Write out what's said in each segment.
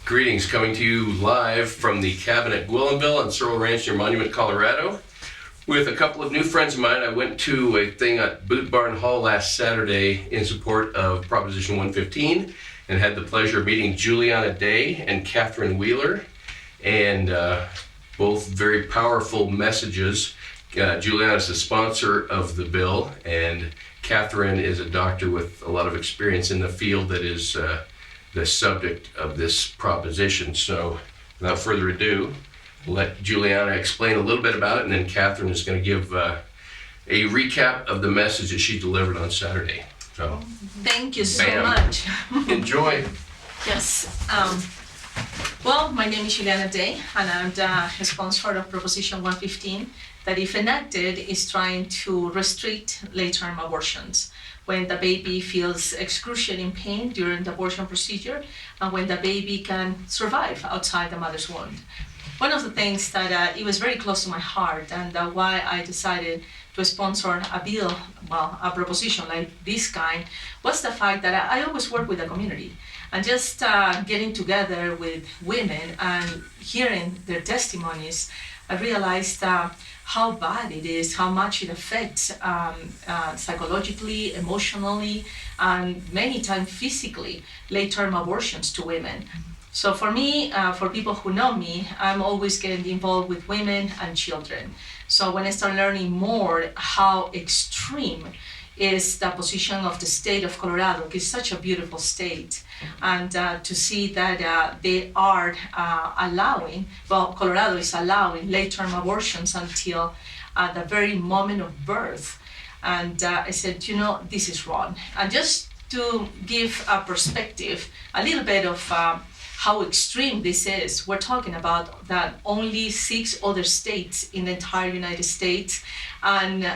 Greetings, coming to you live from the cabin at Gwillimville on Searle Ranch near Monument, Colorado. With a couple of new friends of mine, I went to a thing at Boot Barn Hall last Saturday in support of Proposition 115 and had the pleasure of meeting Juliana Day and Catherine Wheeler, and both very powerful messages. Juliana is the sponsor of the bill, and Catherine is a doctor with a lot of experience in the field that is the subject of this proposition. So without further ado, we'll let Juliana explain a little bit about it, and then Catherine is going to give a recap of the message that she delivered on Saturday. So thank you so bam. much. Enjoy. Yes. Well, my name is Juliana Day, and I'm the sponsor of Proposition 115 that, if enacted, is trying to restrict late-term abortions when the baby feels excruciating pain during the abortion procedure and when the baby can survive outside the mother's womb. One of the things that it was very close to my heart, and why I decided to sponsor a bill, well, a proposition like this kind, was the fact that I always work with the community. And just getting together with women and hearing their testimonies, I realized how bad it is, how much it affects psychologically, emotionally, and many times physically, late-term abortions to women. So for me, for people who know me, I'm always getting involved with women and children. So when I start learning more how extreme is the position of the state of Colorado, which is such a beautiful state, and to see that they are allowing, well, Colorado is allowing late-term abortions until the very moment of birth. And I said, you know, this is wrong. And just to give a perspective, a little bit of how extreme this is, we're talking about that only 6 other states in the entire United States and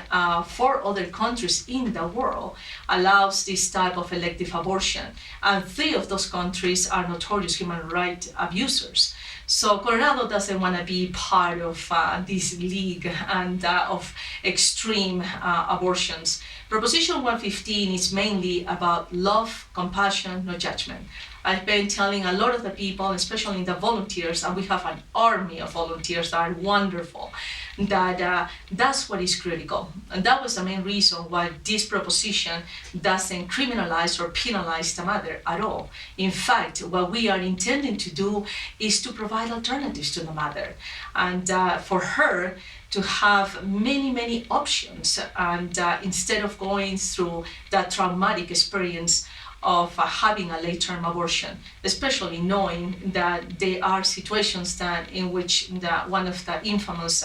4 other countries in the world allows this type of elective abortion. And 3 of those countries are notorious human rights abusers. So Colorado doesn't want to be part of this league and of extreme abortions. Proposition 115 is mainly about love, compassion, no judgment. I've been telling a lot of the people, especially the volunteers, and we have an army of volunteers that are wonderful, that that's what is critical. And that was the main reason why this proposition doesn't criminalize or penalize the mother at all. In fact, what we are intending to do is to provide alternatives to the mother, and for her to have many, many options, and instead of going through that traumatic experience of having a late-term abortion, especially knowing that there are situations that in which one of the infamous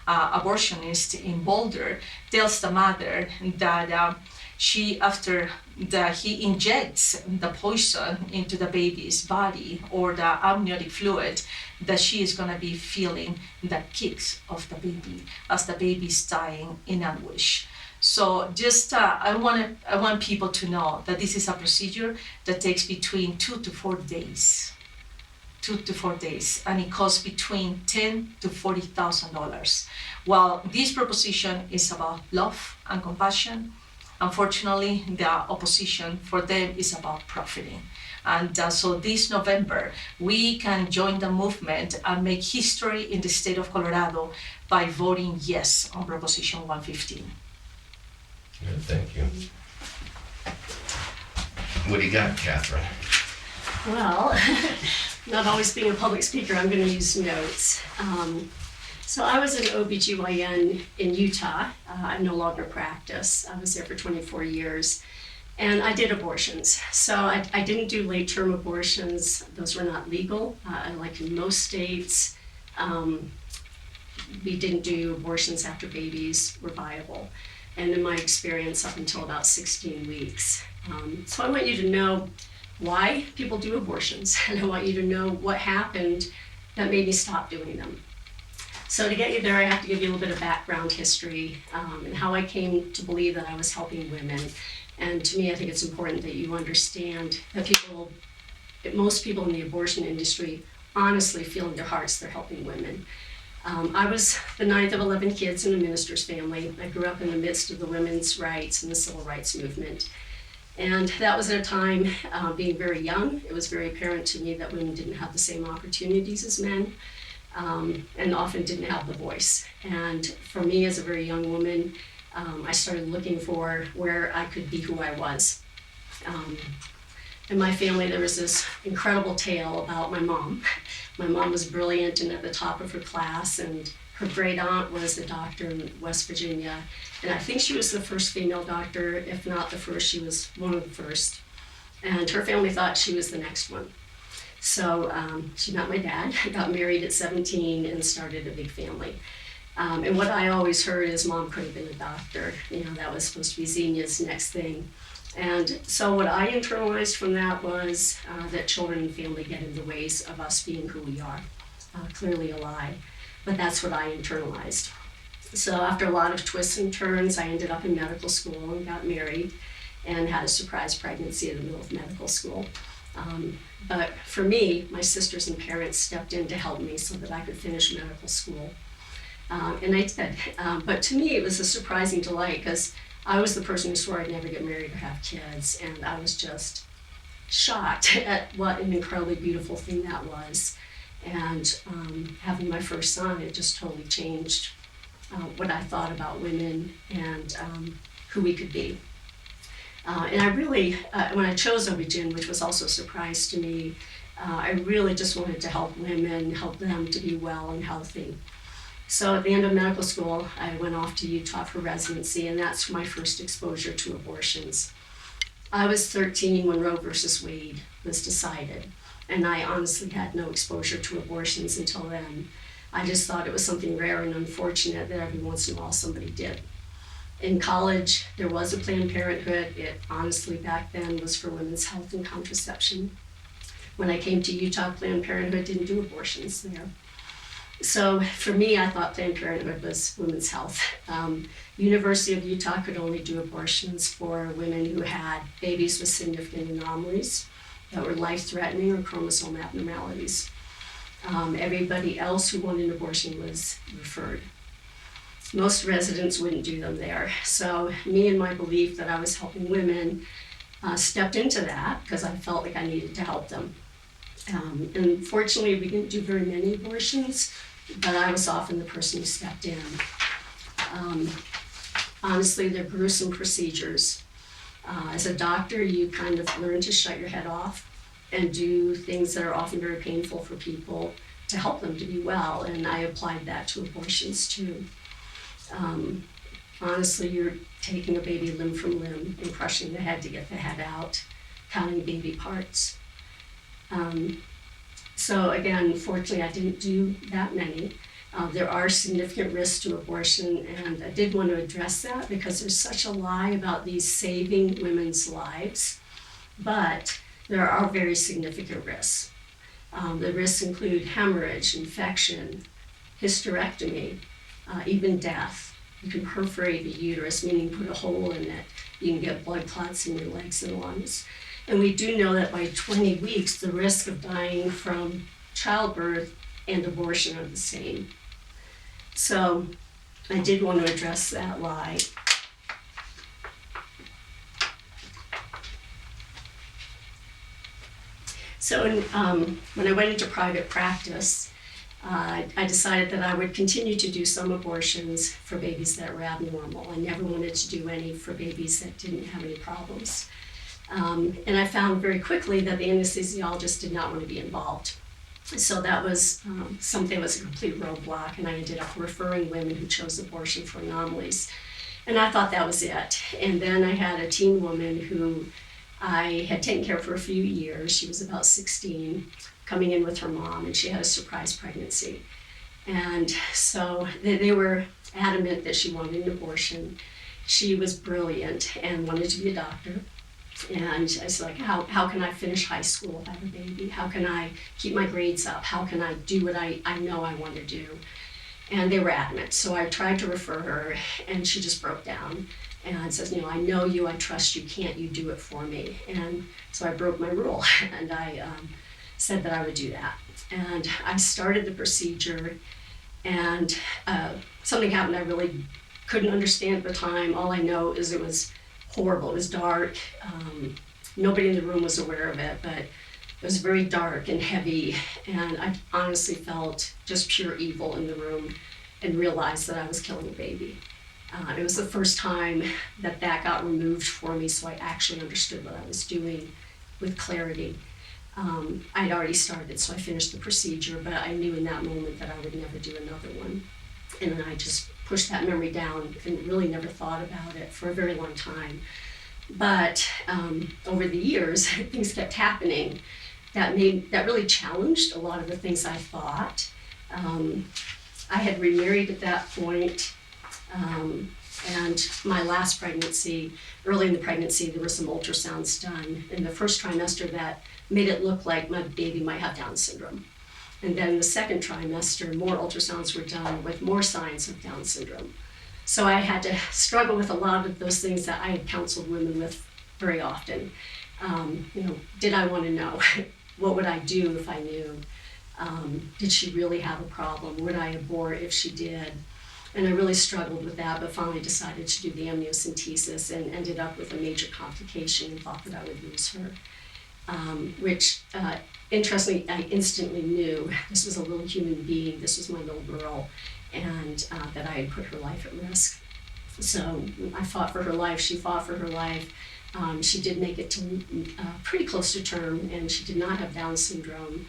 abortionists in Boulder tells the mother that she, after that he injects the poison into the baby's body or the amniotic fluid, that she is going to be feeling the kicks of the baby as the baby is dying in anguish. So just I want people to know that this is a procedure that takes between 2 to 4 days. 2 to 4 days, and it costs between $10,000 to $40,000. While this proposition is about love and compassion, unfortunately, the opposition for them is about profiting. And so this November, we can join the movement and make history in the state of Colorado by voting yes on Proposition 115. Good, thank you. What do you got, Catherine? Well, not always being a public speaker, I'm going to use notes. So I was an OBGYN in Utah. I no longer practice. I was there for 24 years. And I did abortions. So I didn't do late-term abortions. Those were not legal. Like in most states, we didn't do abortions after babies were viable. And in my experience, up until about 16 weeks. So I want you to know why people do abortions, and I want you to know what happened that made me stop doing them. So to get you there, I have to give you a little bit of background history and how I came to believe that I was helping women. And to me, I think it's important that you understand that most people in the abortion industry honestly feel in their hearts they're helping women. I was the 9th of 11 kids in a minister's family. I grew up in the midst of the women's rights and the civil rights movement. And that was at a time, being very young, it was very apparent to me that women didn't have the same opportunities as men, and often didn't have the voice. And for me as a very young woman, I started looking for where I could be who I was. In my family, there was this incredible tale about my mom. My mom was brilliant and at the top of her class, and her great aunt was a doctor in West Virginia. And I think she was the first female doctor, if not the first, she was one of the first. And her family thought she was the next one. So she met my dad, got married at 17, and started a big family. And what I always heard is mom could have been a doctor. You know, that was supposed to be Xenia's next thing. And so what I internalized from that was that children and family get in the ways of us being who we are. Clearly a lie, but that's what I internalized. So after a lot of twists and turns, I ended up in medical school and got married and had a surprise pregnancy in the middle of medical school. But for me, my sisters and parents stepped in to help me so that I could finish medical school. And I did. But to me, it was a surprising delight because I was the person who swore I'd never get married or have kids, and I was just shocked at what an incredibly beautiful thing that was. And having my first son, it just totally changed what I thought about women and who we could be. And I really, when I chose OB-GYN, which was also a surprise to me, I really just wanted to help women, help them to be well and healthy. So at the end of medical school, I went off to Utah for residency, and that's my first exposure to abortions. I was 13 when Roe versus Wade was decided, and I honestly had no exposure to abortions until then. I just thought it was something rare and unfortunate that every once in a while somebody did. In college, there was a Planned Parenthood. It honestly back then was for women's health and contraception. When I came to Utah, Planned Parenthood didn't do abortions there. So for me, I thought Planned Parenthood was women's health. University of Utah could only do abortions for women who had babies with significant anomalies that were life-threatening or chromosome abnormalities. Everybody else who wanted an abortion was referred. Most residents wouldn't do them there. So me and my belief that I was helping women stepped into that because I felt like I needed to help them. And fortunately, we didn't do very many abortions, but I was often the person who stepped in. Honestly, they're gruesome procedures. As a doctor, you kind of learn to shut your head off and do things that are often very painful for people to help them to be well, and I applied that to abortions too. Honestly, you're taking a baby limb from limb and crushing the head to get the head out, counting baby parts. So again, fortunately, I didn't do that many. There are significant risks to abortion, and I did want to address that because there's such a lie about these saving women's lives, but there are very significant risks. The risks include hemorrhage, infection, hysterectomy, even death. You can perforate the uterus, meaning put a hole in it. You can get blood clots in your legs and lungs. And we do know that by 20 weeks, the risk of dying from childbirth and abortion are the same. So I did want to address that lie. So when I went into private practice, I decided that I would continue to do some abortions for babies that were abnormal. I never wanted to do any for babies that didn't have any problems. And I found very quickly that the anesthesiologist did not want to be involved. So that was something that was a complete roadblock, and I ended up referring women who chose abortion for anomalies. And I thought that was it. And then I had a teen woman who I had taken care of for a few years. She was about 16, coming in with her mom, and she had a surprise pregnancy. And so they were adamant that she wanted an abortion. She was brilliant and wanted to be a doctor. And I was like, how can I finish high school if I have a baby? How can I keep my grades up? How can I do what I know I want to do? And they were adamant. So I tried to refer her, and she just broke down and says, I know you, I trust you, can't you do it for me? And so I broke my rule, and I said that I would do that. And I started the procedure, and something happened I really couldn't understand at the time. All I know is it was horrible. It was dark. Nobody in the room was aware of it, but it was very dark and heavy, and I honestly felt just pure evil in the room and realized that I was killing a baby. It was the first time that that got removed for me, so I actually understood what I was doing with clarity. I'd already started, so I finished the procedure, but I knew in that moment that I would never do another one. And then I just pushed that memory down and really never thought about it for a very long time. But over the years, things kept happening that really challenged a lot of the things I thought. I had remarried at that point, and my last pregnancy, early in the pregnancy, there were some ultrasounds done in the first trimester that made it look like my baby might have Down syndrome. And then the second trimester, more ultrasounds were done with more signs of Down syndrome. So I had to struggle with a lot of those things that I had counseled women with very often. Did I want to know? What would I do if I knew? Did she really have a problem? Would I abort if she did? And I really struggled with that, but finally decided to do the amniocentesis and ended up with a major complication and thought that I would lose her. Which, interestingly, I instantly knew this was a little human being, this was my little girl, and that I had put her life at risk. So I fought for her life, she fought for her life. She did make it to pretty close to term, and she did not have Down syndrome.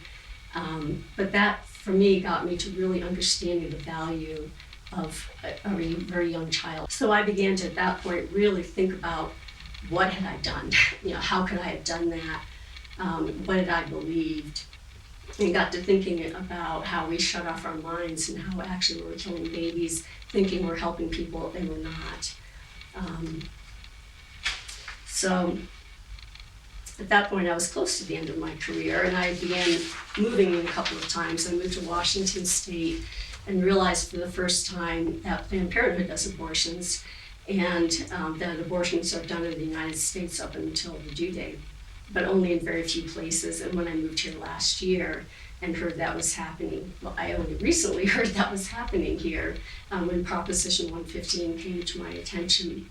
But that, for me, got me to really understanding the value of a very young child. So I began to, at that point, really think about what had I done? How could I have done that? What had I believed? And got to thinking about how we shut off our minds and how actually we were killing babies, thinking we're helping people and we're not. So at that point, I was close to the end of my career, and I began moving a couple of times. I moved to Washington State and realized for the first time that Planned Parenthood does abortions, and that abortions are done in the United States up until the due date, but only in very few places. And when I moved here last year and heard that was happening, well, I only recently heard that was happening here when Proposition 115 came to my attention.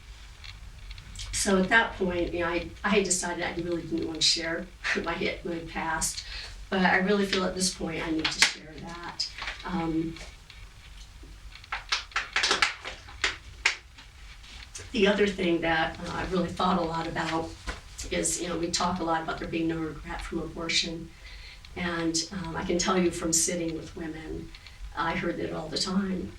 So at that point, I had decided I really didn't want to share my past, but I really feel at this point I need to share that. The other thing that I've really thought a lot about is, we talk a lot about there being no regret from abortion, and I can tell you from sitting with women, I heard it all the time.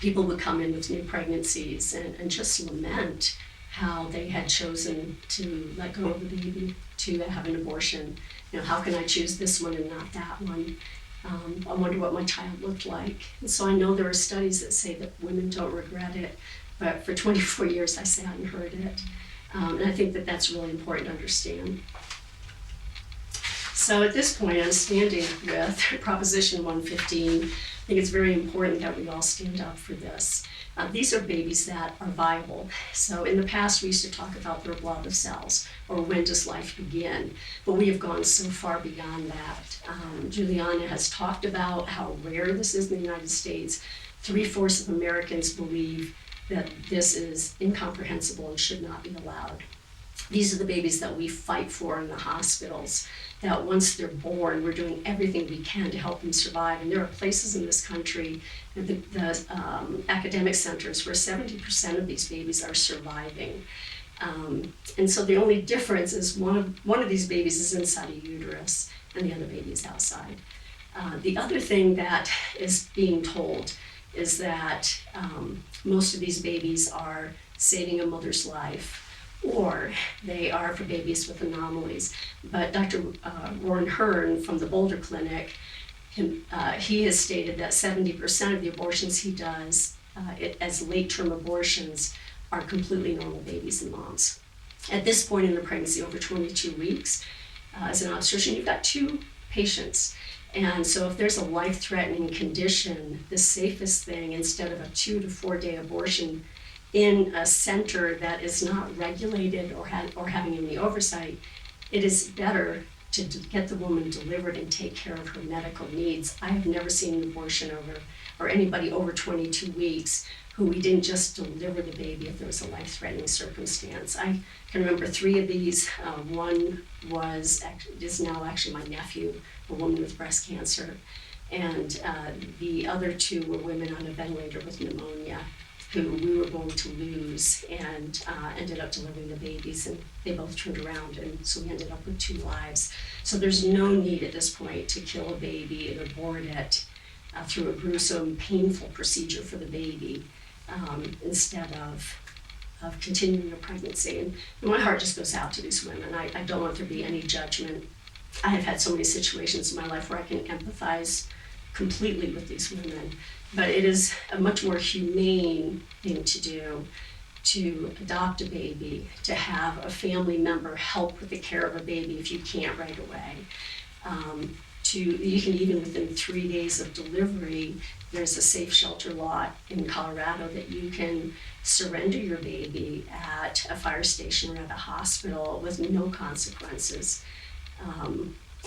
People would come in with new pregnancies and just lament how they had chosen to let go of the baby, to have an abortion. How can I choose this one and not that one? I wonder what my child looked like. And so I know there are studies that say that women don't regret it, but for 24 years I sat and heard it. And I think that that's really important to understand. So at this point, I'm standing with Proposition 115. I think it's very important that we all stand up for this. These are babies that are viable. So in the past, we used to talk about their blood of cells, or when does life begin, but we have gone so far beyond that. Juliana has talked about how rare this is in the United States. 3/4 of Americans believe that this is incomprehensible and should not be allowed. These are the babies that we fight for in the hospitals, that once they're born, we're doing everything we can to help them survive. And there are places in this country, the academic centers, where 70% of these babies are surviving. And so the only difference is one of these babies is inside a uterus and the other baby is outside. The other thing that is being told is that most of these babies are saving a mother's life, or they are for babies with anomalies. But Dr. Warren Hearn from the Boulder Clinic, he has stated that 70% of the abortions he does as late-term abortions are completely normal babies and moms. At this point in the pregnancy, over 22 weeks, as an obstetrician, you've got 2 patients. And so if there's a life-threatening condition, the safest thing, instead of a 2 to 4 day abortion in a center that is not regulated or having any oversight, it is better to get the woman delivered and take care of her medical needs. I have never seen an abortion or anybody over 22 weeks who we didn't just deliver the baby if there was a life-threatening circumstance. I can remember 3 of these. One is now actually my nephew, a woman with breast cancer, and the other 2 were women on a ventilator with pneumonia who we were going to lose, and ended up delivering the babies, and they both turned around, and so we ended up with 2 lives. So there's no need at this point to kill a baby and abort it through a gruesome, painful procedure for the baby, instead of continuing a pregnancy. And my heart just goes out to these women. I don't want there to be any judgment. I have had so many situations in my life where I can empathize completely with these women, but it is a much more humane thing to do to adopt a baby, to have a family member help with the care of a baby if you can't right away. You can even within 3 days of delivery, there's a safe shelter lot in Colorado that you can surrender your baby at a fire station or at a hospital with no consequences.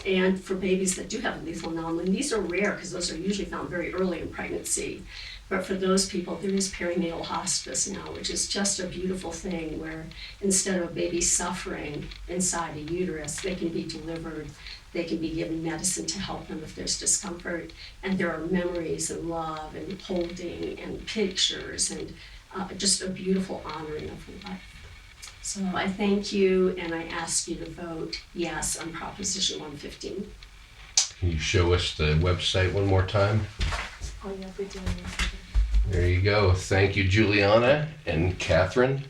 And for babies that do have a lethal anomaly, and these are rare because those are usually found very early in pregnancy. But for those people, there is perinatal hospice now, which is just a beautiful thing where instead of a baby suffering inside a uterus, they can be delivered, they can be given medicine to help them if there's discomfort, and there are memories and love and holding and pictures and just a beautiful honoring of life. So I thank you, and I ask you to vote yes on Proposition 115. Can you show us the website one more time? Oh, yeah, we do. There you go. Thank you, Juliana and Catherine.